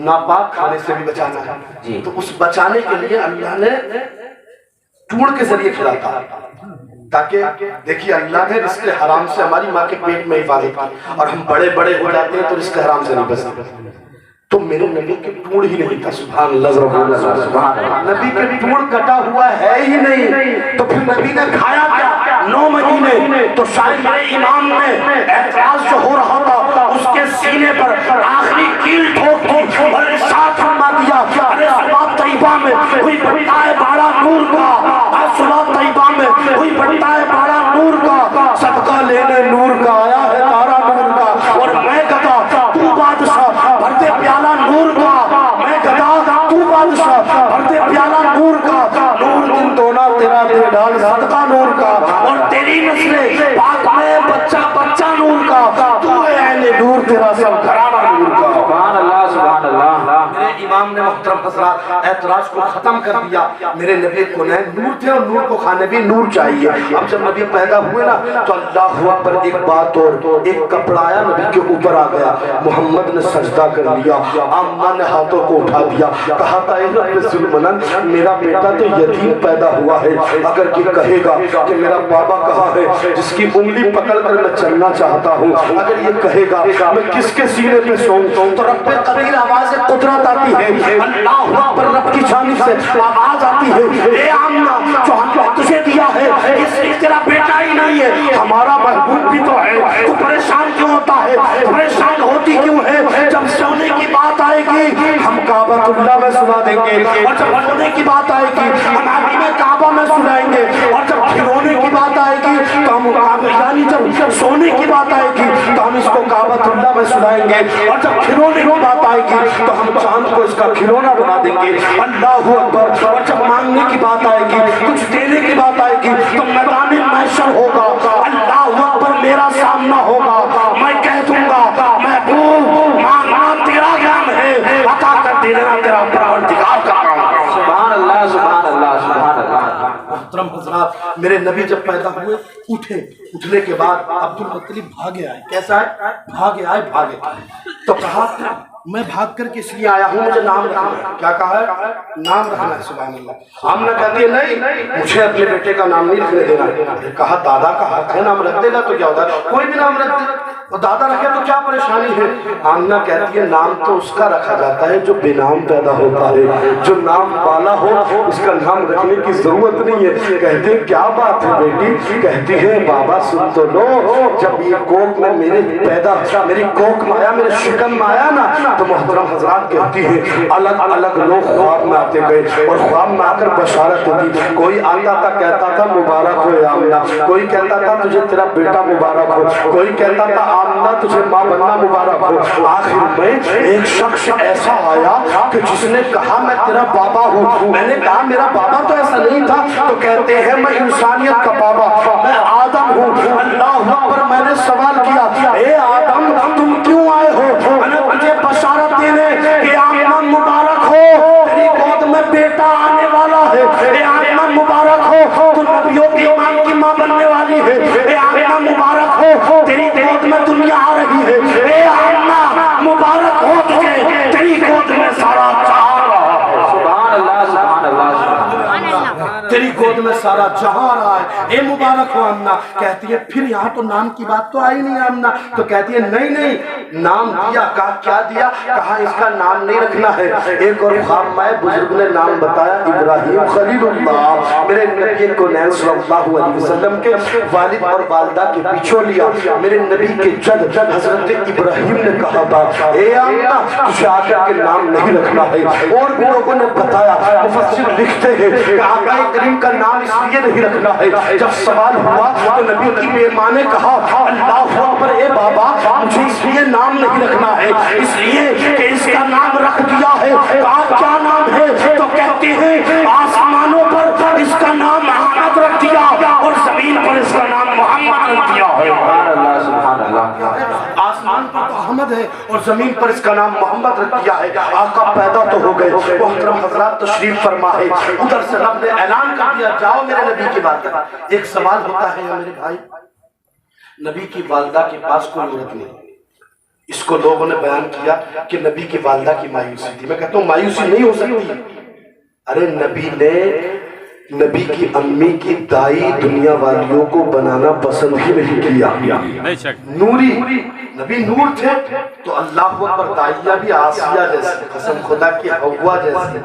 ناپاک کھانے سے بھی بچانا ہے، تو اس بچانے کے لیے اللہ نے ٹوڑ کے ذریعے کھلاتا تاکہ دیکھیے اللہ نے رزق حرام سے ہماری ماں کے پیٹ میں حفاظت کی، اور ہم بڑے بڑے ہو جاتے ہیں تو رزق حرام سے نہیں بچتے، تو میرے نبی کے ٹوڑ ہی نہیں تھا، سبحان اللہ، سبحان اللہ، نبی کے ٹوڑ کٹا ہوا ہے ہی نہیں، تو پھر نبی نے کھایا کیا 9 مہینے؟ تو شاید میرے امام نے اعتراض جو ہو رہا تھا اس کے سینے پر آخری کیل ٹھوک دی اور ارشاد فرما دیا، ارے صلاۃ طیبہ میں ہوئی بڑھتا ہے بارہ نور کا، صلاۃ طیبہ میں ہوئی بڑھتا ہے بارہ نور کا، صدقہ لینے نور کا آیا ہے تارا نور کا، اور میں کہتا تو بادشاہ بھرتے پیالہ نور کا، میں گدا تو بادشاہ بھرتے پیالہ نور کا، نور دن دونا تیرا دے ڈال صدقہ نور کا، اور تیری نسل پاک میں بچہ بچہ نور کا، تو اے اہل نور تیرا سب گھرانہ نور کا، سبحان اللہ، سبحان اللہ۔ میرے امام نے محترم حضرات اعتراض کو ختم کر دیا، میرے نبی کونین نور تھے اور نور کو کھانے بھی نور چاہیے۔ اب جب نبی پیدا ہوئے نا تو اللہ اکبر ایک بات اور، ایک کپڑا آیا نبی کے اوپر آ گیا، محمد نے سجدہ کر لیا، آمنہ نے ہاتھوں کو اٹھا دیا، کہا تھا اے رب ذوالمنن میرا بیٹا تو یتیم پیدا ہوا ہے، اگر یہ کہے گا کہ میرا بابا کہاں ہے جس کی انگلی پکڑ کر میں چلنا چاہتا ہوں، اگر یہ کہے گا میں کس کے سینے پہ سوؤں، تو رب قدیر آواز قدرت آتی ہے، اللہ اکبر، رب کی جانب سے آواز آتی ہے، اے آمنہ جو ہم نے تجھے دیا ہے اس لیے تیرا بیٹا ہی نہیں ہے، ہمارا محبوب بھی تو ہے، تو پریشان کیوں ہوتا ہے؟ پریشان ہوتی کیوں ہے؟ جب سونے کی بات آئے گی ہم کعبۃ اللہ میں سنا دیں گے، اور جب سونے کی بات آئے گی ہم حرم کعبہ میں سنائیں گے، اور جب کھلونے کی بات آئے گی تو ہم یعنی جب سونے کی بات آئے گی تو ہم اس کو کعبۃ اللہ میں سنائیں گے، اور جب کھلونے کی بات آئے گی تو ہم چاند کو اس کا کھلونا بنا دیں گے، اللہ اکبر، اور جب مانگنے کی بات آئے گی کچھ دینے کی بات آئے گی تو میدان محشر ہوگا، اللہ اکبر، میرا سامنا ہوگا، میں کہہ دوں گا محبوب مانگنا تیرا کام ہے، عطا کر دینا تیرا پروردگار کا کام ہے، سبحان اللہ، سبحان اللہ، سبحان اللہ۔ محترم حضرات میرے نبی جب پیدا ہوئے اٹھے، اٹھنے کے بعد عبد المطلب بھاگے آئے، کیسا ہے؟ بھاگے آئے، تو کہا میں بھاگ کر کے اس لیے آیا ہوں مجھے نام رکھنا ہے، کیا کہا ہے؟ نام رکھنا ہے، سبحان اللہ۔ آمنہ کہتی ہے نہیں مجھے اپنے بیٹے کا نام نہیں رکھنے دینا، کہا دادا کا حق ہے، نام رکھ دے گا تو کیا ہوتا ہے، کوئی بھی نام رکھ دے، اور دادا رکھے تو کیا پریشانی ہے؟ آمنہ کہتی ہے نام تو اس کا رکھا جاتا ہے جو بے نام پیدا ہوتا ہے، جو نام والا ہو اس کا نام رکھنے کی ضرورت نہیں ہے۔ کہتے ہیں کیا بات ہے بیٹی؟ کہتی ہے بابا سن تو لو، جب یہ کوک میں میری کوک میں آیا، میرے شکم میں آیا نا، تو محترم حضرات کہتی ہے الگ الگ لوگ خواب میں آتے گئے اور خواب میں آ کر بشارت ہوتی، کوئی آتا تھا کہتا تھا مبارک ہو آمنہ، کوئی کہتا تھا تجھے تیرا بیٹا مبارک ہو، کوئی کہتا تھا آمنہ تجھے ماں بننا مبارک ہو۔ آخر میں ایک شخص ایسا آیا کہ جس نے کہا میں تیرا بابا ہوں، میں نے کہا میرا بابا تو ایسا نہیں تھا، تو کہتے ہیں میں انسانیت کا بابا، میں آدم ہوں۔ اللہ اکبر، میں نے سوال کیا اے آدم تم کیوں آئے ہو؟ میں نے تجھے بشارت دینے کہ آمنہ مبارک ہو، تیری گود میں بیٹا آنے والا ہے، اے آمنہ مبارک ہو تو نبیوں کے امام کی ماں بننے والی ہے، اے آمنہ مبارک ہو تیری گود میں دنیا آ رہی ہے، اے آمنہ مبارک ہو تجھے تیری گود میں سارا جہاں رہا ہے۔ سبحان اللہ سبحان اللہ سبحان تیری گود میں سارا جہاں رہا ہے، اے مبارک ہو آمنہ۔ کہتی ہے پھر یہاں تو نام کی بات تو آئی نہیں آمنہ، تو کہتی ہے نہیں نہیں، نام دیا، کہا کیا دیا؟ کہا اس کا نام نہیں رکھنا ہے۔ ایک اور خواب میں بزرگ نے نام بتایا ابراہیم خلیل اللہ، میرے نبی کونین صلی اللہ علیہ وسلم کے والد اور والدہ کے پیچھے لیا، میرے نبی کے جد حضرت ابراہیم نے کہا تھا اے آمنہ تجھے آقا کے نام نہیں رکھنا ہے۔ اور بھی لوگوں نے بتایا، مفسر لکھتے ہیں کہ آقا کریم کا نام اس لیے نہیں رکھنا ہے، جب سوال ہوا تو نبی کی بیماں نے کہا اللہ اکبر، اے بابا مجھے اس لیے نام نہیں رکھنا ہے، اس لیے کہ اس کا نام رکھ دیا ہے۔ کہا کیا نام ہے؟ تو کہتے ہیں آسمانوں پر اس کا نام احمد رکھ دیا اور زمین پر اس کا نام محمد رکھ دیا ہے۔ اللہ سبحان اللہ۔ آسمان پر تو احمد ہے اور زمین پر اس کا نام محمد رکھ دیا ہے۔ آقا پیدا تو ہو گئے، محترم حضرات تشریف فرما ہے، ادھر سے رب نے اعلان کر دیا جاؤ میرے نبی کی بات کر۔ ایک سوال ہوتا ہے میرے بھائی، نبی کی والدہ کے پاس کوئی عورت نہیں، اس کو لوگوں نے بیان کیا کہ نبی کی والدہ کی مایوسی تھی۔ میں کہتا ہوں مایوسی نہیں ہو سکتی، ارے نبی نے نبی کی امی کی دائی دنیا والیوں کو بنانا پسند ہی نہیں کیا۔ نوری نبی نور تھے تو اللہ اکبر، دائیہ بھی آسیہ جیسے، قسم خدا کی حوا جیسے،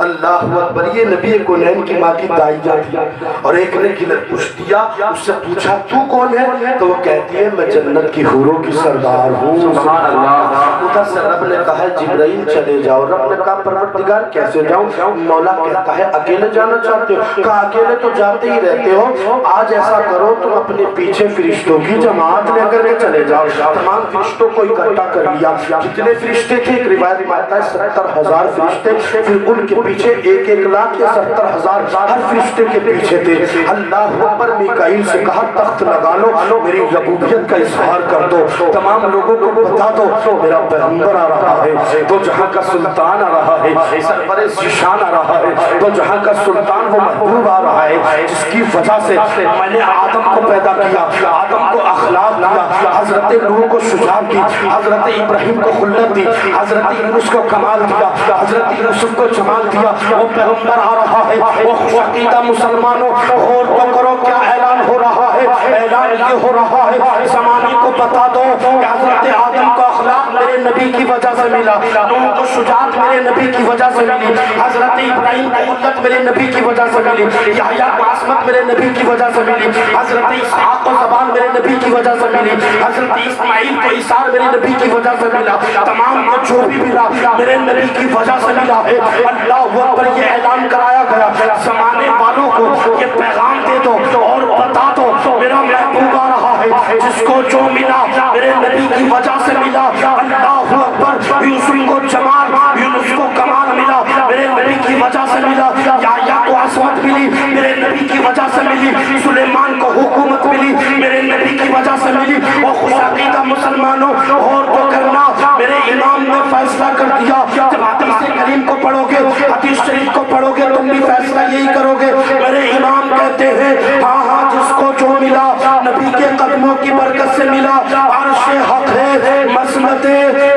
اللہ اکبر، یہ نبی کونین کی ماں کی دائیہ تھی۔ اور ایک نے گلت پوچھ دیا، اس سے پوچھا تو کون ہے؟ تو وہ کہتی ہے میں جنت کی حوروں کی سردار ہوں۔ سبحان اللہ۔ ادھر سے رب نے کہا جبرائیل چلے جاؤ، رب نے کہا پروردگار کیسے جاؤں؟ مولا کہتا ہے اکیلے جانا چاہتے ہو؟ کہا اکیلے تو جاتے ہی رہتے ہو، آج ایسا کرو تم اپنے پیچھے فرشتوں کی جماعت لے کر کے چلے جاؤ۔ تمام فرشتوں کو اکٹھا کر لیا، کتنے فرشتے تھے؟ ایک روایت میں آتا ہے 70,000 فرشتے، پھر ان کے پیچھے 1,00,000 یا 70,000 ہر فرشتے کے پیچھے تھے۔ اللہ اکبر، میکائیل سے کہا تخت لگا لو، میری ربوبیت کا اظہار کر دو، تمام لوگوں کو بتا دو میرا پیغمبر آ رہا ہے، تو جہاں کا سلطان آ رہا ہے، سرور ذیشان آ رہا ہے، تو جہاں کا سلطان وہ محبوب آ رہا ہے جس کی وجہ سے میں نے آدم کو پیدا کیا، آدم کو اخلاق دیا، حضرت نوح کو شجاعت دی، حضرت ابراہیم کو خلت دی، حضرت یونس کو کمال دیا، حضرت یوسف کو جمال دیا۔ وہ پیغمبر آ رہا ہے، وہ عقیدہ مسلمانوں غور تو کرو کیا اعلان ہو رہا ہے؟ اعلان یہ ہو رہا ہے زمانے کو بتا دو کہ حضرت آدم کو اخلاق میرے نبی کی وجہ سے ملا، نوح کو شجاعت میرے نبی کی وجہ سے ملی، حضرت ابراہیم کو خلت میرے نبی کی وجہ سے ملی، یحییٰ کو عصمت میرے نبی کی وجہ سے ملی، حضرت اسحاق کو زبان میرے نبی کی وجہ سے ملی، حضرت اسماعیل کو عیسار میرے نبی کی وجہ سے ملا، تمام کو جو بھی ملا میرے نبی کی وجہ سے ملا ہے۔ اللہ اکبر، یہ اعلان کرایا گیا زمانے والوں کو یہ پیغام دے دو اور بتا دو میرا محبوب آ رہا ہے، جس کو جو ملا میرے نبی کی وجہ سے ملا۔ اللہ اکبر، یوسف کو جمال، یونس کو کمال ملا میرے نبی کی وجہ سے ملا، یحییٰ کو عصمت ملی میرے نبی کی وجہ سے ملی، سلیمان کو حکومت ملی میرے نبی کی وجہ سے ملی۔ وہ خوش عقیدہ مسلمانوں اور تو کرنا، میرے امام نے فیصلہ کر دیا، جب حدیث کریم کو پڑھو گے، حدیث شریف کو پڑھو گے، تم بھی فیصلہ یہی کرو گے۔ میرے امام کہتے ہیں ہاں ہاں، جس کو جو ملا نبی کے قدموں کی برکت سے ملا، عرش حق ہے، مسند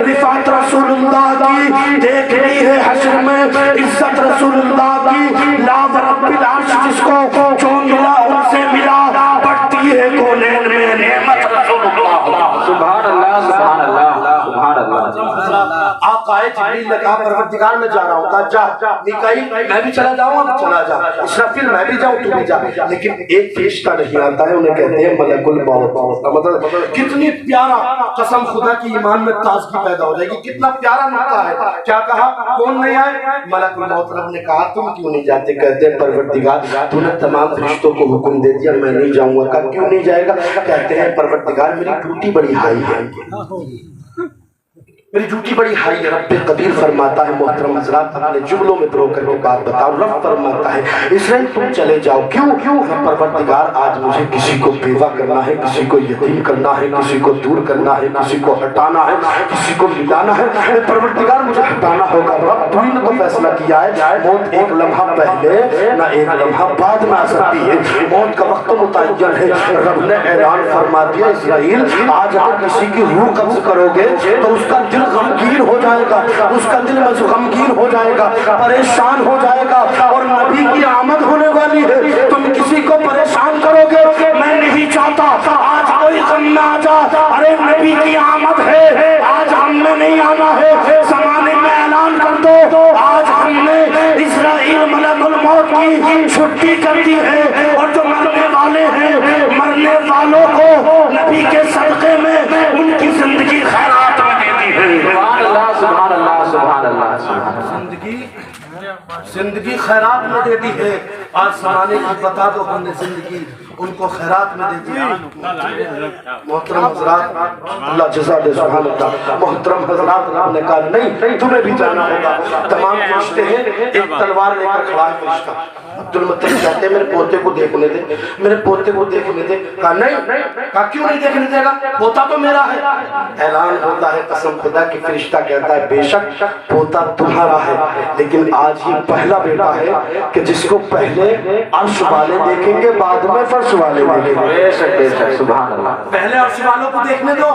رفعت رسول اللہ کی، دیکھنی ہے حشر میں عزت رسول اللہ کی، لاز رب العرش جس کو جو ملا ان سے ملا، بڑھتی ہے کونین میں نعمت رسول اللہ۔ سبحان اللہ سبحان اللہ سبحان اللہ۔ آقا جبریل نے کہا پروردگار میں جا رہا ہوں، کہا جا، میکائیل میں بھی چلا جاؤں، اب چلا جا، اسرافیل میں بھی جاؤں، تو بھی جا، لیکن ایک فرشتہ نہیں آتا ہے، انہیں کہتے ہیں ملک الموت۔ مطلب کتنی پیارا، قسم خدا کی ایمان میں تازگی پیدا ہو جائے گی، کتنا پیارا نقطہ ہے۔ کیا کہا؟ کون نہیں آئے؟ ملک الموت۔ رب نے کہا تم کیوں نہیں جاتے؟ کہتے ہیں پروردگار تو نے تمام فرشتوں کو حکم دے دیا، میں نہیں جاؤں گا۔ کہا کیوں نہیں جائے گا؟ کہتے ہیں پروردگار میری ڈیوٹی بڑی ہائی ہے، میری ڈیوٹی بڑی ہائی ہے. رب قدیر فرماتا ہے محترم حضرات اپنے جملوں میں پرو کر کے بات بتاؤ. رب فرماتا ہے اسرائیل تم چلے جاؤ. کیوں؟ پروردگار آج مجھے کسی کو بیوہ کرنا ہے, کسی کو یتیم کرنا ہے, کسی کو دور کرنا ہے, کسی کو ہٹانا ہے, کسی کو ملانا ہے. پروردگار مجھے ہٹانا ہوگا. رب تو نے تو فیصلہ کیا ہے موت ایک لمحہ پہلے نہ ایک لمحہ بعد میں آ سکتی ہے. موت کا وقت متعین ہے. رب نے اعلان فرما دیا اسرائیل آج اگر کسی کی روح قبض کرو گے تو اس کا دل غمگین ہو جائے گا, اس کا دل غمگین ہو جائے گا, پریشان ہو جائے گا. اور نبی کی آمد ہونے والی ہے, تم کسی کو پریشان کرو گے. میں نہیں چاہتا آج کوئی غم نہ آ جا. ارے نبی کی آمد ہے, آج ہم نے نہیں آنا ہے. زمانے میں اعلان کر دو آج ہم نے اسرائیل ملک الموت کی چھٹی کر دی ہے. اور جو مرنے والے ہیں مرنے والوں کو نبی کے صدقے میں ان کی زندگی خیرات میں دیتی ہے. سبحان اللہ سبحان اللہ سبحان اللہ. زندگی خیرات میں دیتی ہے. آج زمانے کی بتا دو ہم نے زندگی ان کو خیرات میں دیتی ہے. محترم حضرات اللہ جزا دے. سبحان اللہ. محترم حضرات رب نے کہا نہیں تمہیں بھی جانا ہوگا. تمام فرشتے ہیں, ایک تلوار لے کر کھڑا ہے فرشتہ. عبد المطلب کہتے ہیں میرے پوتے کو دیکھنے دے, میرے پوتے کو دیکھنے دے. کہا نہیں. کہا کیوں نہیں دیکھنے دے گا, پوتا تو میرا ہے. اعلان ہوتا ہے قسم خدا کی فرشتہ کہتا ہے بے شک پوتا تمہارا ہے, لیکن آج یہ پہلا بیٹا ہے کہ جس کو پہلے عرش والے دیکھیں گے بعد میں فرش والے دیکھیں گے. بے شک بے شک سبحان اللہ. پہلے عرش والوں کو دیکھنے دو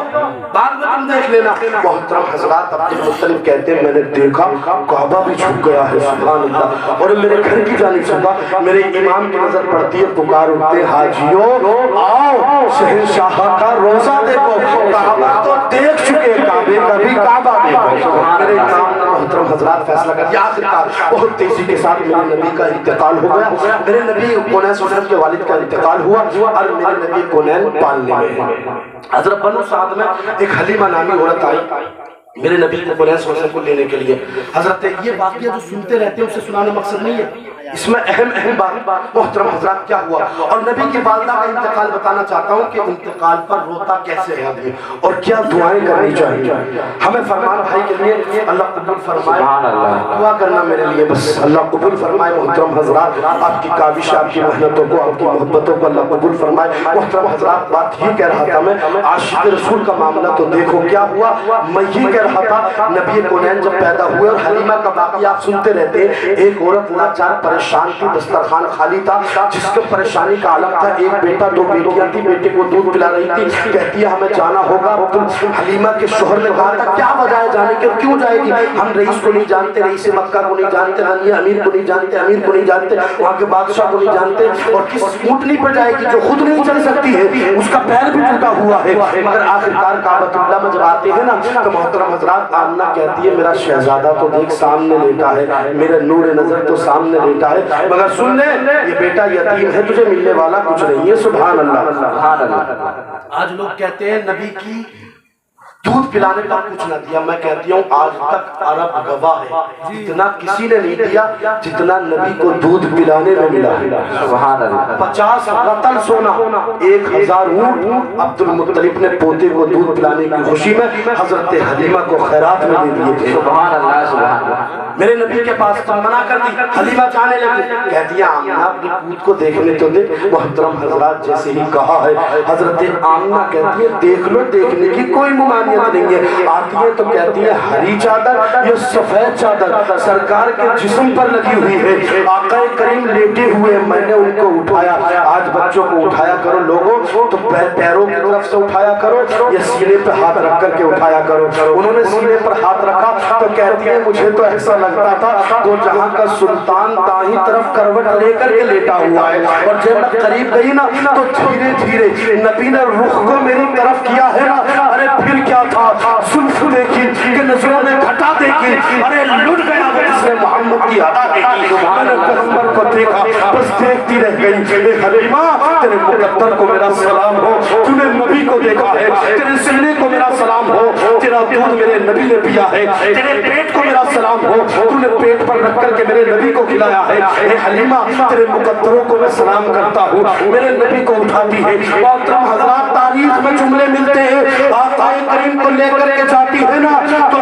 بعد میں تم دیکھ لینا. محترم حضرات عبد المطلب کہتے ہیں میں نے دیکھا کعبہ بھی جھک گیا ہے. سبحان اللہ. اور میرے گھر کی جانب سے میرے امام کی نظر پڑتی ہے, پکار اٹھتے حاجیوں آؤ شہنشاہ کا روزہ دیکھو. کعبہ تو دیکھ چکے, کعبے کا بھی کعبہ دیکھو. میرے امام نے محترم حضرات فیصلہ کر دیا. آخرکار بہت تیزی کے ساتھ میرے نبی کا انتقال ہو گیا. میرے نبی کونین صلی اللہ علیہ وسلم کے والد کا انتقال ہوا اور میرے نبی کونین پالنے میں. حضرت بنو سعد میں ایک حلیمہ نامی عورت آئی میرے نبی کو کونین صلی اللہ علیہ وسلم کو لینے کے لیے. حضرت یہ واقعہ جو سنتے رہتے ہیں اسے سنانا مقصد نہیں ہے, اس میں اہم بات محترم حضرات کیا ہوا اور نبی کی والدہ کا انتقال بتانا چاہتا ہوں کہ انتقال پر روتا کیسے ہے آدمی اور کیا دعائیں کرنی چاہیے ہمیں. فرمان بھائی کے لیے اللہ قبول فرمائے, دعا کرنا میرے لیے بس. اللہ قبول فرمائے. محترم حضرات آپ کی کاوش, آپ کی محنتوں کو, آپ کی محبتوں کو اللہ قبول فرمائے. محترم حضرات بات یہ کہہ رہا تھا میں, عاشق رسول کا معاملہ تو دیکھو کیا ہوا. میں یہ کہہ رہا تھا نبی کونین جب پیدا ہوئے اور حلیمہ کا واقعہ آپ سنتے رہتے, ایک عورت لاچار پریشان تھی, دسترخوان خالی تھا, جس کو پریشانی کا عالم تھا. ایک بیٹا دو بیٹیاں تھی, بیٹے کو دودھ پلا رہی تھی, کہتی ہے ہمیں جانا ہوگا. حلیمہ کے شوہر نے کہا تھا کیا وجہ ہے جانے کی, کیوں جائے گی, ہم رئیس کو نہیں جانتے, رئیس مکہ کو نہیں جانتے, امیر کو نہیں جانتے, امیر کو نہیں جانتے, وہاں کے بادشاہ کو نہیں جانتے, اور کس اونٹنی پر جائے گی جو خود نہیں چل سکتی ہے, اس کا پیر بھی ٹوٹا ہوا ہے. مگر آخرکار کعبۃ اللہ میں جب آتے ہیں نا تو محترم حضرات آمنہ کہتی ہے میرا شہزادہ تو دیکھ سامنے لیٹا ہے, میرا نور نظر تو سامنے لیٹا ہے, مگر سن لے یہ بیٹا یتیم ہے, تجھے ملنے والا کچھ نہیں ہے. سبحان اللہ سبحان اللہ. آج لوگ کہتے ہیں نبی کی دودھ پلانے کا کچھ نہ دیا. میں کہتی ہوں آج تک عرب گواہ ہے جتنا کسی نے نہیں دیا جتنا نبی کو دودھ پلانے میں ملا. سبحان اللہ. 50 رتل سونا, 1000 اونٹ عبد المطلب نے پوتے کو دودھ پلانے کی خوشی میں حضرت حلیمہ کو خیرات میں دے دیے تھے. سبحان اللہ سبحان اللہ. میرے نبی کے پاس تو منع کر دی, حلیمہ جانے لگی, کہتی ہے آمنہ اپنے پوت کو دیکھنے تو دے. محترم حضرات جیسے ہی کہا ہے حضرت آمنہ کہتی ہے دیکھ لو, دیکھنے کی کوئی ممانعت نہیں ہے. آتی ہے تو کہتی ہے ہری چادر یہ سفید چادر سرکار کے جسم پر لگی ہوئی ہے, آقا کریم لیٹے ہوئے, میں نے ان کو اٹھایا. آج بچوں کو اٹھایا کرو لوگوں تو پیروں کی طرف سے اٹھایا کرو یا سینے پہ ہاتھ رکھ کر کے اٹھایا کرو. انہوں نے سینے پر ہاتھ رکھا تو کہتی ہے مجھے تو ایسا لگتا تھا تو جہاں کا سلطان دائیں طرف کروٹ لے کر کے لیٹا ہوا ہے. اور جب میں قریب گئی نا تو دھیرے دھیرے نبی نے رخ کو میری طرف کیا ہے نا, ارے پھر کیا تھا, زلف دیکھی کہ نظروں میں گھٹا دیکھی, ارے لٹ گیا وہ جس نے محمد کی ادا دیکھی. میں نے پیغمبر کو دیکھا بس دیکھتی رہ گئی. اے حلیمہ تیرے مقدر کو میرا سلام ہو, تو نے نبی کو دیکھا ہے, تیرے سینے کو میرا سلام ہو, تیرا دودھ میرے نبی نے پیا ہے, تیرے پیٹ کو میرا سلام ہو, تو نے پیٹ پر رکھ کر کے میرے نبی کو کھلایا ہے. اے حلیمہ تیرے مقدروں کو میں سلام کرتا ہوں, میرے نبی کو اٹھاتی ہے. محترم حضرات تاریخ میں جملے ملتے ہیں, آقا کریم کو لے کر کے جاتی ہے نا تو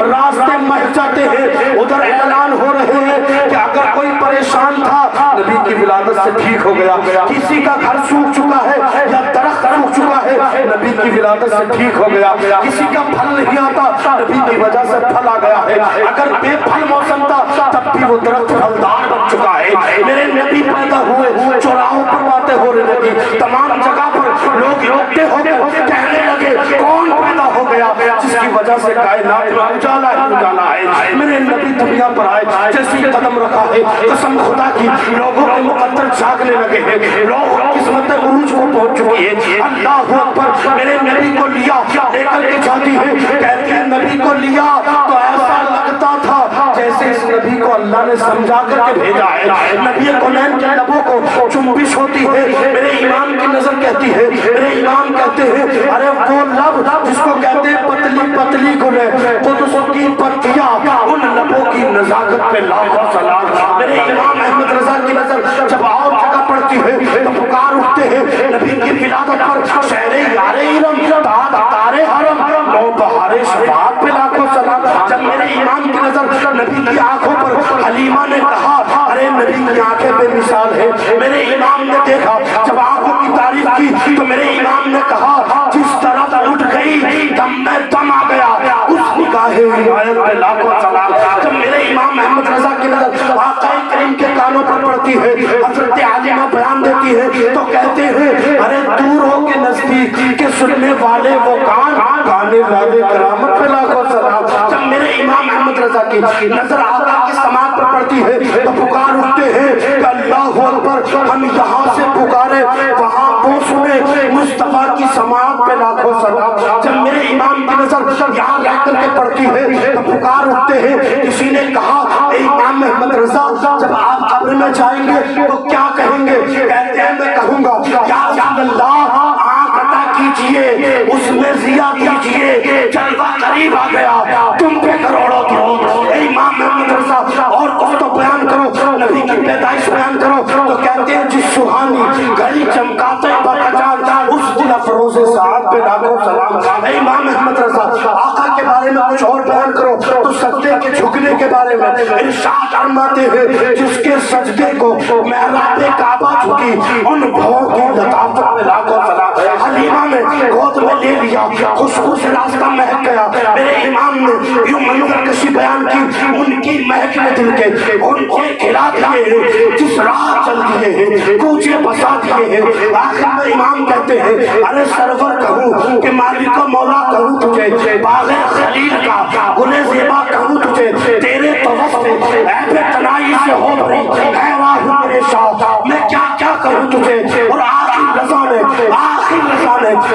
راستے مہک جاتے ہیں، ادھر اعلان ہو رہے ہیں کہ اگر کوئی پریشان تھا نبی کی ولادت سے ٹھیک ہو گیا، کسی کا گھر سوکھ چکا ہے یا درخت سوکھ چکا ہے نبی کی ولادت سے ٹھیک ہو گیا، کسی کا پھل نہیں آتا نبی کی وجہ سے پھل آ گیا ہے، اگر بے پھل موسم تھا تب بھی وہ درخت پھلدار بن چکا ہے، میرے نبی پیدا ہوئے، چوراہوں پر باتیں ہو رہی لگی، تمام جگہ پر لوگ روکتے ہو گئے، کہنے لگے کون پیدا ہو گیا جس کی وجہ سے کائنات میں اجالا ہی اجالا ہے، میرے نبی دنیا پر آئے، جیسی قدم رکھا ہے قسم خدا کی لوگوں کے مقدر جاگنے لگے ہیں، لوگ قسمت عروج کو پہنچ چکی ہے، اللہ اکبر، میرے نبی کو لیا لے کر کے جاتی ہے، کہتی ہے نبی کو لیا تو ایسا لگتا تھا جیسے اس نبی کو اللہ نے سمجھا کر کے بھیجا ہے، نبی کونین کے لبوں کو چنبش ہوتی ہے، میرے امام کی نظر کہتی ہے، میرے امام کہتے ہیں ارے وہ لب جس کو کہتے ہیں پتلی پتلی گلے قدس کی پتیاں، ان لبوں کی نزاکت پہ لاکھوں سلام، میرے امام احمد رضا کی نظر جب اور جگہ پڑتی ہے تو پکار اٹھتے ہیں نبی کی ولادت پر شہر یار ارم تاج تارے حرم نو بہارے شفاعت پہ لاکھوں سلام، جب میرے امام کی نظر نبی کی آنکھوں پر حلیمہ نے کہا ارے نبی کی آنکھیں بے مثال ہے، میرے امام نے دیکھا جب آنکھوں کی تعریف کی تو میرے امام نے کہا جس طرح اٹھ گئی دم میں دم آ گیا، اس نگاہ عنایت پہ لاکھوں سلام، جب میرے امام احمد رضا کی نظر آقا کریم کے کانوں پر پڑتی ہے، حضرت عالمہ بیان دیتی ہے تو کہتے ہیں ارے دور ہو کے نزدیک کے سننے والے وہ کان گانے والے کرامت پہ لاکھوں سلام، جب میرے امام احمد رضا کی نظر آقا کی سماعت پر پڑتی ہے تو پکار اٹھتے ہیں کہ اللہ اکبر، ہم یہاں سے پکارے وہاں وہ سنے مصطفیٰ کی سماعت پہ لاکھوں سلام، جب میرے امام کی نظر یہاں رہ کر کے پڑتی ہے تو پکار اٹھتے ہیں، کسی نے کہا اے امام احمد رضا جب آپ قبر میں جائیں گے تو کیا کہیں گے؟ کہتے ہیں میں کہوں گا یا رسول اللہ آنکھ عطا کیجئے اس میں ضیا کیجئے، جلوہ قریب آ گیا تم پہ کروڑوں درود، اے امام احمد رضا اور کچھ تو بیان کرو، نبی کی پیدائش بیان کرو، تو کہتے ہیں جس سبحانی گھڑی چمکاتے بقجان اس دل افروز سعاد پہ لاکھوں سلام، اے امام احمد رضا آقا کے بارے میں کچھ اور بیان کرو تو سجدے کے جھکنے کے بارے میں ارشاد فرماتے ہیں جس کے سجدے کو محراب کعبہ جھکی ان بھووں کی لطافت میں لاکھوں سلام، حلیمہ نے گود میں لے لیا خوشبو سے راستہ مہک گیا، میرے امام نے یوں منظر کشی بیان کی ان کی مہک میں دل کے ان کو کھلا دیے ہیں جس راہ چل دیے ہیں کوچے بسا دیے ہیں، آخر میں امام کہتے ہیں ارے سرور کہوں کہ مالک و مولا کہوں تجھے، باغ خلیل کا گل زیبا کہوں تجھے، تیرے توسط عیب تنائی سے ہو بھری ہے راہ میرے شاہ، میں کیا کیا کہوں تجھے، اور آخر رضا نے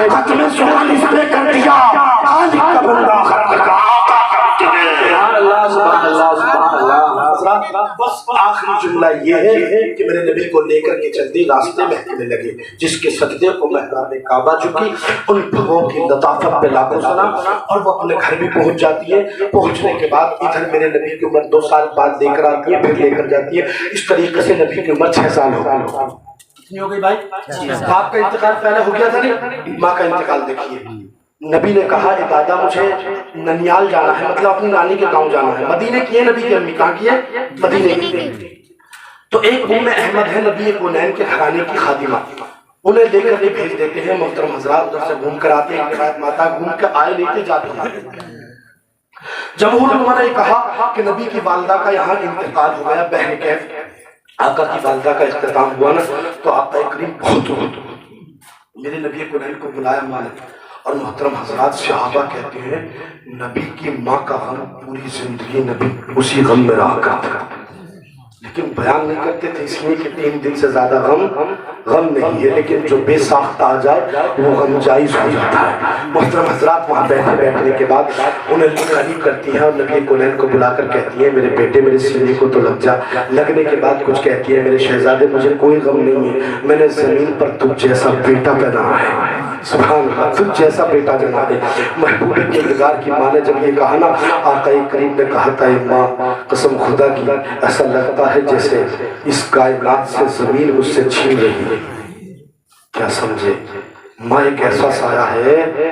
ختم سبحان اس پہ کر دیا خالق کا بندہ خلق کا آقا سبحان اللہ سبحان اللہ سبحان اللہ۔ بس آخری جملہ یہ ہے کہ میرے نبی کو لے کر کے چلتے راستے مہکنے لگے، جس کے سجدے کو محراب کعبہ جھکی ان بھووں کی لطافت پہ لاکھوں سلام، اور وہ اپنے گھر بھی پہنچ جاتی ہے، پہنچنے کے بعد ادھر میرے نبی کی عمر 2 سال بعد لے کر آتی ہے، پھر لے کر جاتی ہے، اس طریقے سے نبی کی عمر 6 سال ہو گئی۔ کتنی ہو گئی بھائی؟ باپ کا انتقال پہلے ہو گیا تھا نہیں، ماں کا انتقال دیکھیے، نبی نے کہا اے دادا مجھے ننیال جانا ہے، مطلب اپنی نانی کے گاؤں جانا ہے، مدینے کی ہے نبی کی امی، کہاں کی ہے؟ مدینے کی۔ تو ایک ام احمد ہے نبی کونین کے گھرانے کی خادمہ، انہیں لے کر کے بھیج دیتے ہیں، محترم حضرات ادھر سے گھوم کر آتے ہیں، روایت ماتا گھوم کے آئے لے کے جاتے ہیں۔ جمہور علماء نے کہا کہ نبی کی والدہ کا یہاں انتقال ہو گیا، بہن کیف آقا کی والدہ کا اختتام ہوا نا تو آقا کریم بہت میرے نبی کونین کو بلایا مالک، اور محترم حضرات صحابہ کہتے ہیں نبی کی ماں کا غم پوری زندگی نبی اسی غم میں رہا کرتا، لیکن بیان نہیں کرتے تھے اس لیے کہ 3 دن سے زیادہ غم نہیں ہے، لیکن جو بے ساختہ آ جائے وہ غم جائز ہو جاتا ہے۔ محترم حضرات وہاں بیٹھنے کے بعد انہیں قریب کرتی ہیں اور نبی کونین کو بلا کر کہتی ہے میرے بیٹے میرے سینے کو تو لگ جا، لگنے کے بعد کچھ کہتی ہے میرے شہزادے مجھے کوئی غم نہیں ہے، میں نے زمین پر تجھ جیسا بیٹا پیدا ہے، سبحان اللہ تجھ جیسا بیٹا جنا ہے۔ محبوب کے نگار کی ماں نے جب یہ کہا نا آقا کریم نے کہا تھا اے ماں قسم خدا کی ایسا لگتا ہے جیسے اس کائنات سے زمین مجھ سے چھین رہی ہے، کیا سمجھے؟ ماں ایک ایسا سایہ ہے